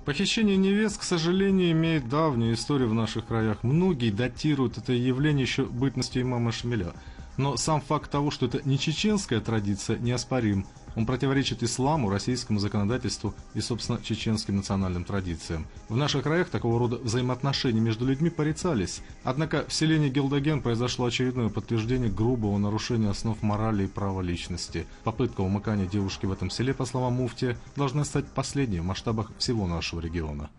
Похищение невест, к сожалению, имеет давнюю историю в наших краях. Многие датируют это явление еще бытностью имама Шамиля. Но сам факт того, что это не чеченская традиция, неоспорим. Он противоречит исламу, российскому законодательству и, собственно, чеченским национальным традициям. В наших краях такого рода взаимоотношения между людьми порицались. Однако в селении Гелдаген произошло очередное подтверждение грубого нарушения основ морали и права личности. Попытка умыкания девушки в этом селе, по словам муфтия, должна стать последней в масштабах всего нашего региона.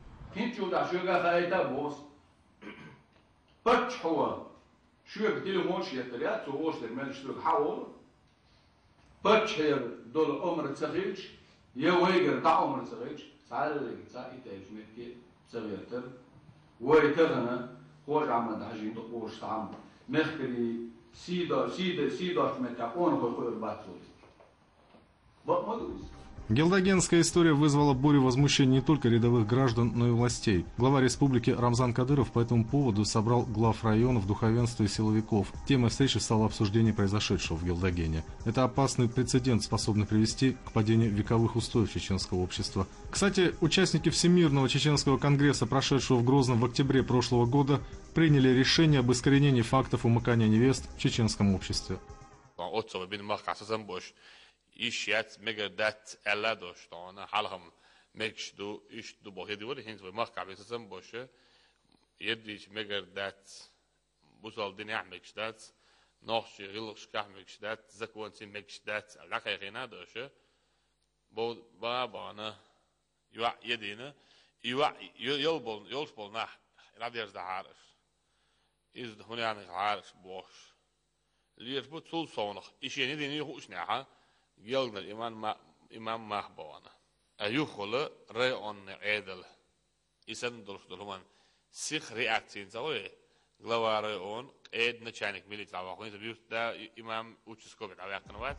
بچه‌ر دل عمر صغیرش یه ویگر تا عمر صغیرش سالك ساعت اجمد كي صغيرتر ويتغنى خوش عمل حجين تقوش طعم مخكري سيدا متى اون خوي باتول вот модус. Гелдагенская история вызвала бурю возмущения не только рядовых граждан, но и властей. Глава республики Рамзан Кадыров по этому поводу собрал глав районов, духовенства и силовиков. Темой встречи стало обсуждение произошедшего в Гелдагене. Это опасный прецедент, способный привести к падению вековых устоев чеченского общества. Кстати, участники Всемирного чеченского конгресса, прошедшего в Грозном в октябре прошлого года, приняли решение об искоренении фактов умыкания невест в чеченском обществе. İşyet megadet elle dostana halham mekşdu işdu bohedi var hins ve mahkabesizem boşu yediş megadet busal dinah mekşdat nohşi gılışkah mekşdat zakwansi mekşdat lakayna doşu bu babana yuva yedine yuva yol bol nah radiyaz da harf iz hunani harf boş lier bu tul sonach işyeni dini husnaha يلقى الإمام محبوانا أيوخل رأيون عدل إسان دلهم سيخ رياكتين سوي غلوا رأيون عد نشانك ملي تعاقون تبيو دا إمام участковый تعاقنوات.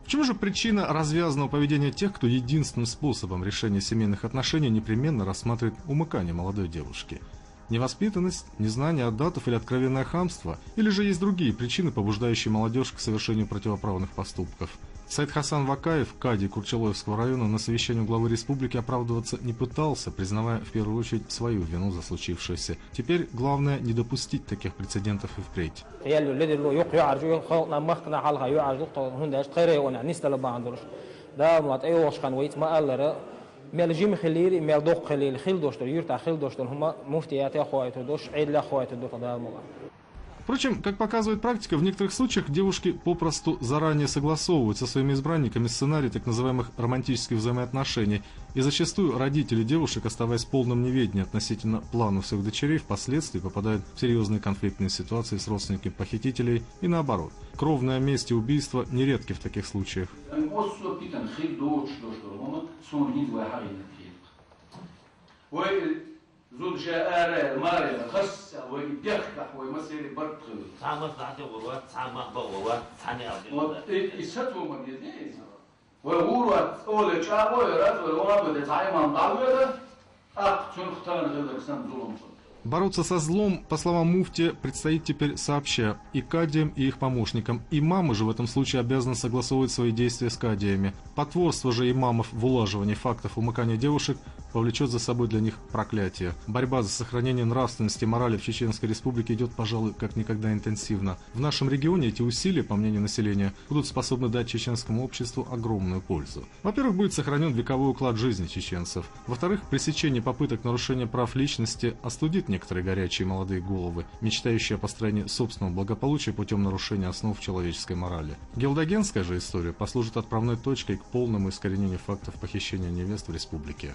В чем же причина развязанного поведения тех, кто единственным способом решения семейных отношений непременно рассматривает умыкание молодой девушки? Невоспитанность, незнание аддатов или откровенное хамство? Или же есть другие причины, побуждающие молодежь к совершению противоправных поступков? Саид Хасан Вакаев, кади Курчалоевского района, на совещании главы республики оправдываться не пытался, признавая в первую очередь свою вину за случившееся. Теперь главное не допустить таких прецедентов и впредь. ملجيم خليل مل دوق خليل خيل دوشتر يرتا خيل دوشتر هما مفتيات أخوات دوش عيد لأخوات دوش هذا. Впрочем, как показывает практика, в некоторых случаях девушки попросту заранее согласовывают со своими избранниками сценарий так называемых романтических взаимоотношений, и зачастую родители девушек, оставаясь в полном неведении относительно планов своих дочерей, впоследствии попадают в серьезные конфликтные ситуации с родственниками похитителей и наоборот. Кровная месть и убийство нередки в таких случаях. زود شاء ماري خس ويدخك ويمسير برتخل سامة ذاتي وروات سامة بوروات ثاني أبدي يساتو مدينة ويقولوا أول شيء أول رأس ولا بده تعيم ضعوه أقتل ختان غير سن ظلم. Бороться со злом, по словам муфтия, предстоит теперь сообща и кадиям, и их помощникам. Имамы же в этом случае обязаны согласовывать свои действия с кадиями. Потворство же имамов в улаживании фактов умыкания девушек повлечет за собой для них проклятие. Борьба за сохранение нравственности и морали в Чеченской Республике идет, пожалуй, как никогда интенсивно. В нашем регионе эти усилия, по мнению населения, будут способны дать чеченскому обществу огромную пользу. Во-первых, будет сохранен вековой уклад жизни чеченцев. Во-вторых, пресечение попыток нарушения прав личности остудит некоторые горячие молодые головы, мечтающие о построении собственного благополучия путем нарушения основ человеческой морали. Гелдагенская же история послужит отправной точкой к полному искоренению фактов похищения невест в республике.